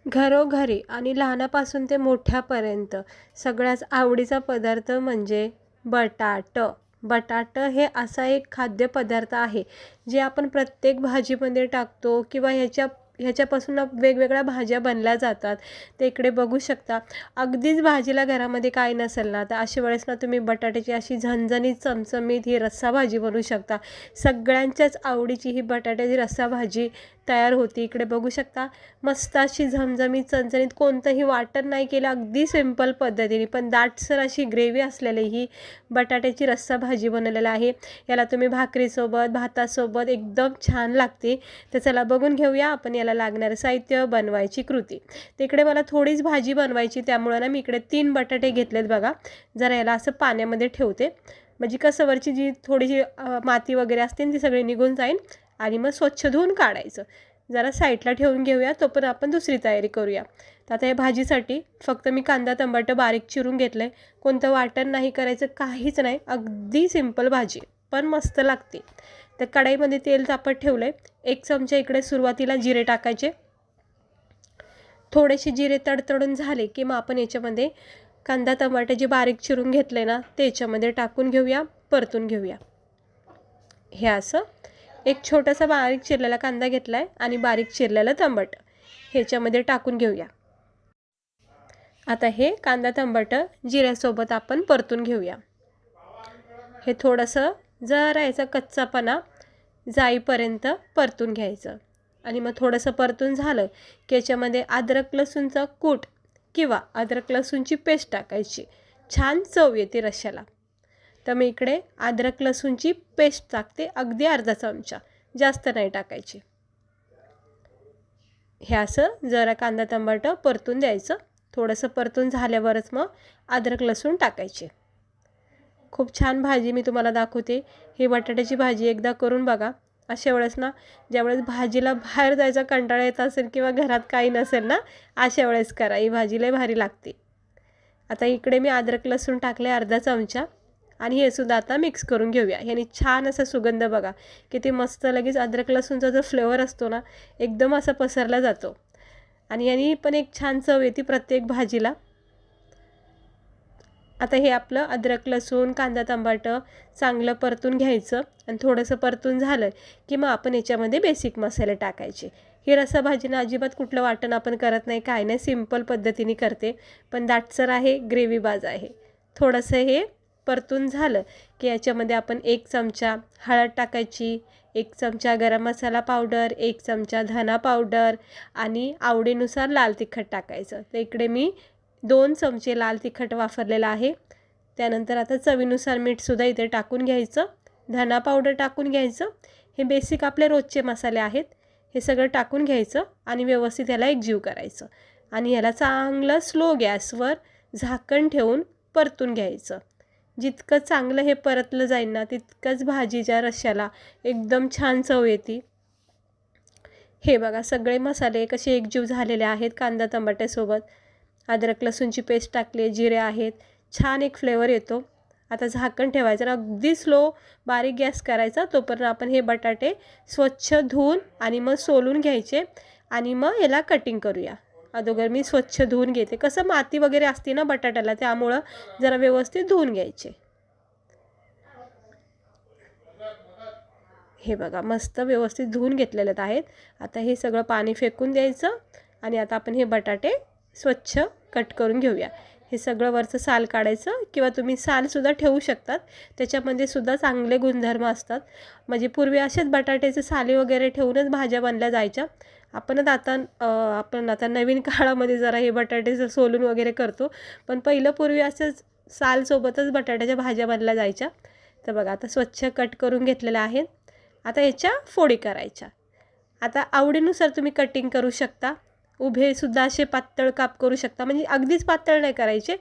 घरोघरी आणि लहानापासून ते मोठ्यापर्यंत सगळ्याच आवडीचा पदार्थ म्हणजे बटाटं. बटाटं हे असा एक खाद्यपदार्थ आहे जे आपण प्रत्येक भाजीमध्ये टाकतो किंवा ह्याच्यापासून वेगवेगळ्या भाज्या बनल्या जातात. ते इकडे बघू शकता. अगदीच भाजीला घरामध्ये काय नसेल ना, तर अशा वेळेस ना तुम्ही बटाट्याची अशी झणझणीत चमचमीत ही रस्साभाजी बनवू शकता. सगळ्यांच्याच आवडीची ही बटाट्याची रस्साभाजी तयार होती. इकडे बघू शकता. मस्त अशी झमझमीत चणचणीत, कोणतंही वाटण नाही केलं, अगदी सिंपल पद्धतीने पण दाटसर अशी ग्रेव्ही असलेली ही बटाट्याची रस्साभाजी बनवलेली आहे. याला तुम्ही भाकरीसोबत, भातासोबत एकदम छान लागते. तर चला बघून घेऊया आपण याला लागणारं साहित्य, बनवायची कृती. तर इकडे मला थोडीच भाजी बनवायची, त्यामुळे ना मी इकडे 3 बटाटे घेतलेत बघा. जरा याला असं पाण्यामध्ये ठेवते, म्हणजे कसं वरची जी थोडीशी माती वगैरे असते ती सगळी निघून जाईल आणि मग स्वच्छ धुवून काढायचं. जरा साईडला ठेवून घेऊया, तोपर्यंत आपण दुसरी तयारी करूया. तर आता या भाजीसाठी फक्त मी कांदा टमाटर बारीक चिरून घेतलं आहे. कोणतं वाटण नाही करायचं, काहीच नाही, अगदी सिंपल भाजी पण मस्त लागते. तर कढईमध्ये तेल तापत ठेवलं आहे. 1 चमचा इकडे सुरुवातीला जिरे टाकायचे. थोडेसे जिरे तडतडून झाले की मग आपण याच्यामध्ये कांदा टमाटर जे बारीक चिरून घेतले ना ते याच्यामध्ये टाकून घेऊया, परतून घेऊया. हे असं एक छोटासा बारीक चिरलेला कांदा घेतला आहे आणि बारीक चिरलेलं टमाटर ह्याच्यामध्ये टाकून घेऊया. आता हे कांदा टमाटर जिऱ्यासोबत आपण परतून घेऊया. हे थोडंसं जरा याचा कच्चापणा जाईपर्यंत परतून घ्यायचं आणि मग थोडंसं परतून झालं की याच्यामध्ये अद्रक लसूणचा कूट किंवा अद्रक लसूणची पेस्ट टाकायची. छान चव येते रश्श्याला. तर मी इकडे अद्रक लसूणची पेस्ट टाकते, अगदी अर्धा चमचा, जास्त नाही टाकायची. हे असं जरा कांदा टमाटर परतून द्यायचं. थोडंसं परतून झाल्यावरच मग अद्रक लसूण टाकायचे. खूप छान भाजी मी तुम्हाला दाखवते. ही बटाट्याची भाजी एकदा करून बघा. अशा वेळेस ना, ज्यावेळेस भाजीला बाहेर जायचा कंटाळा येत असेल किंवा घरात काही नसेल ना, अशा वेळेस करा. ही भाजी लय भारी लागते. आता इकडे मी अद्रक लसूण टाकले अर्धा चमचा आणि हे सुद्धा आता मिक्स करून घेऊया. ह्याने छान असा सुगंध बघा किती मस्त, लगेच अद्रक लसूणचा जो फ्लेवर असतो ना एकदम असा पसरला जातो आणि याने पण एक छान चव येते प्रत्येक भाजीला. आता हे आपलं अद्रक लसूण कांदा टमाटर चांगलं परतून घ्यायचं आणि थोडंसं परतून झालं की मग आपण याच्यामध्ये बेसिक मसाले टाकायचे. ही रस्साभाजीनं अजिबात कुठलं वाटण आपण करत नाही, काय नाही, सिंपल पद्धतीने करते, पण दाटसर आहे, ग्रेव्हीबाज आहे. थोडंसं हे परतून झालं की याच्यामध्ये आपण 1 चमचा हळद टाकायची, 1 चमचा गरम मसाला पावडर, 1 चमचा धना पावडर आणि आवडीनुसार लाल तिखट टाकायचं. तर इकडे मी 2 चमचे लाल तिखट वापरलेलं आहे. त्यानंतर आता चवीनुसार मीठसुद्धा इथे टाकून घ्यायचं, धना पावडर टाकून घ्यायचं. हे बेसिक आपले रोजचे मसाले आहेत. हे सगळं टाकून घ्यायचं आणि व्यवस्थित याला एकजीव करायचं आणि याला चांगलं स्लो गॅसवर झाकण ठेवून परतून घ्यायचं. जितकं चांगलं हे परतलं जाईल ना तितकंच भाजीच्या रश्श्याला एकदम छान चव येते. हे बघा सगळे मसाले कसे एकजीव झालेले आहेत. कांदा टमाट्यासोबत अद्रक लसूणची पेस्ट टाकली, जिरे आहेत, छान एक फ्लेवर येतो. आता झाकण ठेवायचं आणि अगदी स्लो बारीक गॅस करायचा. तोपर्यंत आपण हे बटाटे स्वच्छ धुवून आणि मग सोलून घ्यायचे आणि मग याला कटिंग करूया. अगोदर मी स्वच्छ धुवून घेते, कसं माती वगैरे असते ना बटाट्याला, त्यामुळं जरा व्यवस्थित धुवून घ्यायचे. हे बघा मस्त व्यवस्थित धुवून घेतलेले आहेत. आता हे सगळं पाणी फेकून द्यायचं आणि आता आपण हे बटाटे स्वच्छ कट करून घेऊया. हे सगळं वरचं साल काढायचं किंवा तुम्ही सालसुद्धा ठेवू शकतात, त्याच्यामध्ये सुद्धा चांगले गुणधर्म असतात. म्हणजे पूर्वी असेच बटाट्याचे साली वगैरे ठेवूनच भाज्या बनल्या जायच्या. आपण आता नवीन काळामध्ये जरा हे बटाट्याचं सोलून वगैरे करतो, पण पहिलं पूर्वी असंच सालसोबतच बटाट्याच्या भाज्या बनल्या जायच्या. तर बघा आता स्वच्छ कट करून घेतलेल्या आहेत. आता याच्या फोडी करायच्या. आता आवडीनुसार तुम्ही कटिंग करू शकता. उभेसुद्धा असे पातळ काप करू शकता, म्हणजे अगदीच पातळ नाही करायचे,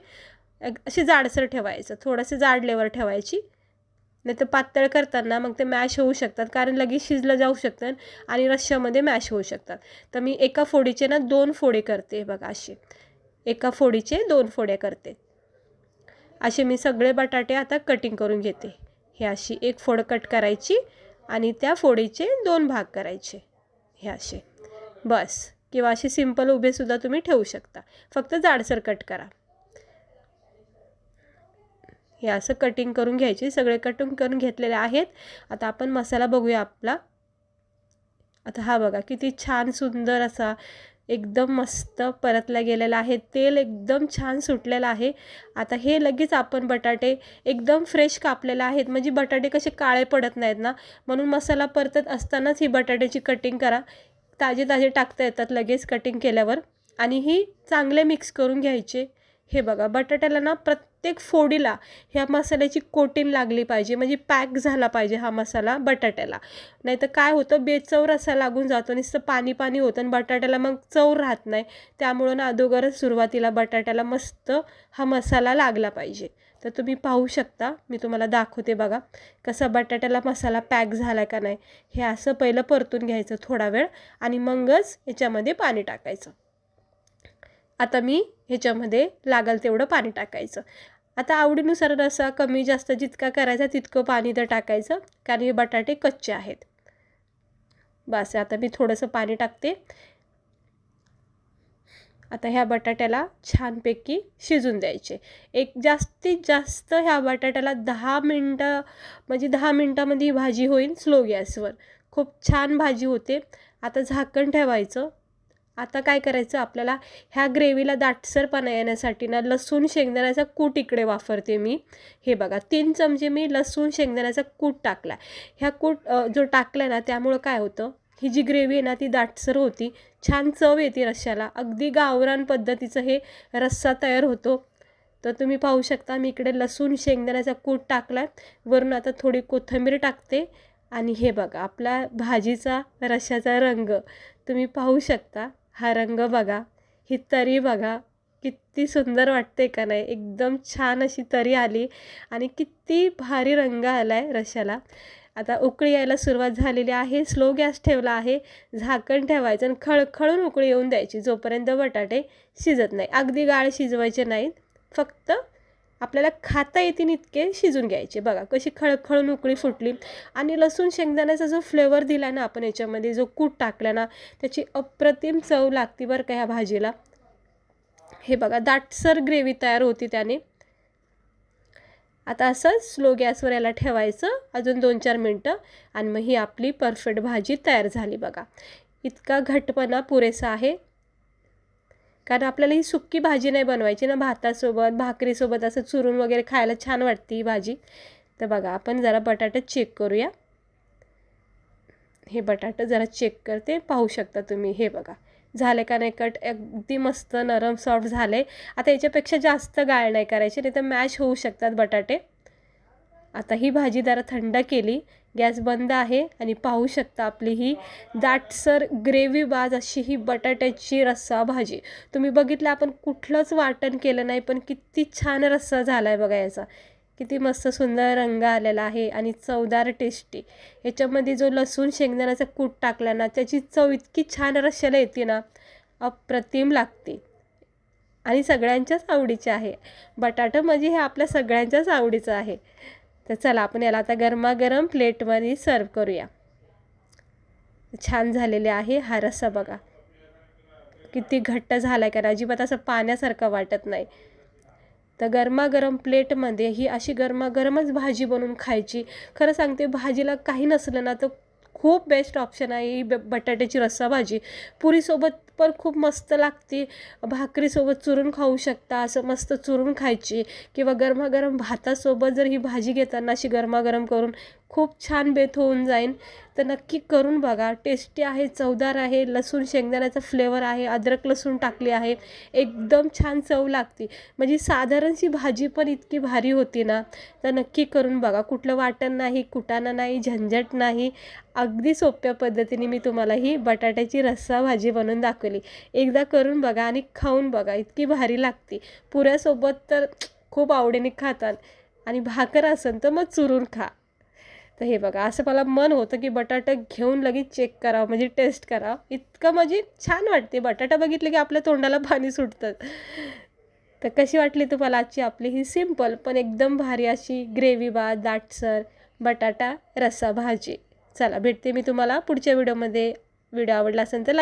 असे जाडसर ठेवायचं, थोडंसं जाड लेवर ठेवायची. नाही तर पातळ करताना मग ते मॅश होऊ शकतात, कारण लगेच शिजलं जाऊ शकतं आणि रश्श्यामध्ये मॅश होऊ शकतात. तर मी एका फोडीचे ना 2 फोडे करते बघा. असे एका फोडीचे 2 फोड्या करते. असे मी सगळे बटाटे आता कटिंग करून घेते. हे अशी एक फोड कट करायची आणि त्या फोडीचे 2 भाग करायचे. हे असे बस. किंवा असे सिंपल उभेसुद्धा तुम्ही ठेवू शकता, फक्त जाडसर कट करा. हे असं कटिंग करून घ्यायचे. सगळे कटिंग करून घेतलेले आहेत. आता आपण मसाला बघूया आपला. आता हा बघा किती छान सुंदर असा एकदम मस्त परतला गेलेला आहे. तेल एकदम छान सुटलेलं आहे. आता हे लगेच आपण बटाटे एकदम फ्रेश कापलेले आहेत, म्हणजे बटाटे कसे काळे पडत नाहीत ना, म्हणून मसाला परतत असतानाच ही बटाट्याची कटिंग करा. ताजे ताजे टाकता येतात लगेच कटिंग केल्यावर. आणि ही चांगले मिक्स करून घ्यायचे. हे बघा बटाट्याला ना प्रत्येक फोडीला ह्या मसाल्याची कोटिंग लागली पाहिजे, म्हणजे पॅक झाला पाहिजे हा मसाला बटाट्याला. नाहीतर काय होतं, बेचव रसा लागून जातो, नुसतं पाणी पाणी होतं आणि बटाट्याला मग चव राहत नाही. त्यामुळं ना अगोदरच सुरुवातीला बटाट्याला मस्त हा मसाला लागला पाहिजे. तर तुम्ही पाहू शकता, मी तुम्हाला दाखवते बघा कसा बटाट्याला मसाला पॅक झाला का नाही. हे असं पहिलं परतून घ्यायचं थोडा वेळ आणि मगच याच्यामध्ये पाणी टाकायचं. आता मी ह्याच्यामध्ये लागल तेवढं पाणी टाकायचं. आता आवडीनुसार रस्सा कमी जास्त जितका करायचा तितकं पाणी तर टाकायचं, कारण हे बटाटे कच्चे आहेत. बस आता मी थोडंसं पाणी टाकते. आता ह्या बटाट्याला छानपैकी शिजून द्यायचे. एक जास्तीत जास्त ह्या बटाट्याला 10 मिनटं, म्हणजे 10 मिनटामध्ये ही भाजी होईल स्लो गॅसवर. खूप छान भाजी होते. आता झाकण ठेवायचं. आता काय करायचं, आपल्याला ह्या ग्रेव्हीला दाटसरपणा येण्यासाठी ना लसूण शेंगदाण्याचा कूट इकडे वापरते मी. हे बघा 3 चमचे मी लसूण शेंगदाण्याचा कूट टाकला. ह्या कूट जो टाकला ना त्यामुळं काय होतं, ही जी ग्रेव्ही आहे ना ती दाटसर होती, छान चव येते रश्श्याला. अगदी गावरान पद्धतीचं हे रस्सा तयार होतो. तर तुम्ही पाहू शकता मी इकडे लसूण शेंगदाण्याचा कूट टाकला. वरून आता थोडी कोथिंबीर टाकते. आणि हे बघा आपला भाजीचा रश्श्याचा रंग तुम्ही पाहू शकता. हा रंग बघा, ही तरी बघा किती सुंदर वाटते का नाही. एकदम छान अशी तरी आली आणि किती भारी रंग आला आहे रश्श्याला. आता उकळी यायला सुरुवात झालेली आहे. स्लो गॅस ठेवला आहे. झाकण ठेवायचं आणि खळखळून उकळी येऊन द्यायची जोपर्यंत बटाटे शिजत नाही. अगदी गाळ शिजवायचे नाहीत, फक्त आपल्याला खाता येतील इतके शिजून घ्यायचे. बघा कशी खळखळून उकळी फुटली. आणि लसूण शेंगदाण्याचा जो फ्लेवर दिला ना आपण याच्यामध्ये, जो कूट टाकला ना, त्याची अप्रतिम चव लागते बरं का ह्या भाजीला. हे बघा दाटसर ग्रेव्ही तयार होती त्याने. आता असं स्लो गॅसवर याला ठेवायचं अजून 2-4 मिनटं आणि मग ही आपली परफेक्ट भाजी तयार झाली बघा. इतका घट्टपणा पुरेसा आहे, कारण आपल्याला ही सुक्की भाजी नाही बनवायची ना, भातासोबत भाकरीसोबत असं चुरून वगैरे खायला छान वाटते ही भाजी. तर बघा आपण जरा बटाटे चेक करूया. हे बटाटे जरा चेक करते, पाहू शकता तुम्ही. हे बघा झाले का नाही कट, अगदी मस्त नरम सॉफ्ट झाले. आता याच्यापेक्षा जास्त गाळ नाही करायची, नाही तर मॅश होऊ शकतात बटाटे. आता ही भाजी जरा थंड केली, गॅस बंद आहे आणि पाहू शकता आपली ही दाटसर ग्रेव्ही बाज अशी ही बटाट्याची रस्सा भाजी. तुम्ही बघितलं आपण कुठलंच वाटण केलं नाही, पण किती छान रस्सा झाला आहे बघा याचा. किती मस्त सुंदर रंग आलेला आहे आणि चवदार टेस्टी. याच्यामध्ये जो लसूण शेंगदाण्याचा कूट टाकला ना त्याची चव इतकी छान रश्श्याला येते ना, अप्रतिम लागते आणि सगळ्यांच्याच आवडीचे आहे. बटाटा म्हणजे हे आपल्या सगळ्यांच्याच आवडीचं आहे. तर चला आपण याला आता गरमागरम प्लेटमध्ये सर्व करूया. छान झालेले आहे. हा रस्सा बघा किती घट्ट झाला आहे, कारण अजिबात असं पाण्यासारखं वाटत नाही. तर गरमागरम प्लेटमध्ये ही अशी गरमागरमच भाजी बनवून खायची. खरं सांगते भाजीला काही नसलं ना तर खूप बेस्ट ऑप्शन आहे ही बटाट्याची रस्सा भाजी. पुरीसोबत पण खूप मस्त लागते, भाकरीसोबत चुरून खाऊ शकता, असं मस्त चुरून खायची. किंवा गरमागरम भातासोबत जर ही भाजी घेताना अशी गरमागरम करून खूप छान बेत होऊन जाईल. तर नक्की करून बघा. टेस्टी आहे, चवदार आहे, लसूण शेंगदाण्याचा फ्लेवर आहे, अद्रक लसूण टाकली आहे, एकदम छान चव लागते. म्हणजे साधारणशी भाजी पण इतकी भारी होती ना. तर नक्की करून बघा. कुठलं वाटण नाही, कुटाणा नाही, झंझट नाही. अगदी सोप्या पद्धतीने मी तुम्हाला ही बटाट्याची रस्सा भाजी बनवून दाखवली. एकदा करून बघा आणि खाऊन बघा, इतकी भारी लागते. पुऱ्यासोबत तर खूप आवडीने खातात आणि भाकर असेल तर मग चुरून खा. तर हे बघा असं मला मन होतं की बटाटा घेऊन लगेच चेक करावं, म्हणजे टेस्ट करावं. इतकं म्हणजे छान वाटते. बटाटा बघितलं की आपल्या तोंडाला पाणी सुटतं. तर कशी वाटली तुम्हाला आजची आपली ही सिंपल पण एकदम भारी अशी ग्रेव्ही बात दाटसर बटाटा रस्सा भाजी. चला भेटते मी तुम्हाला पुढच्या व्हिडिओमध्ये. व्हिडिओ आवडला असेल तर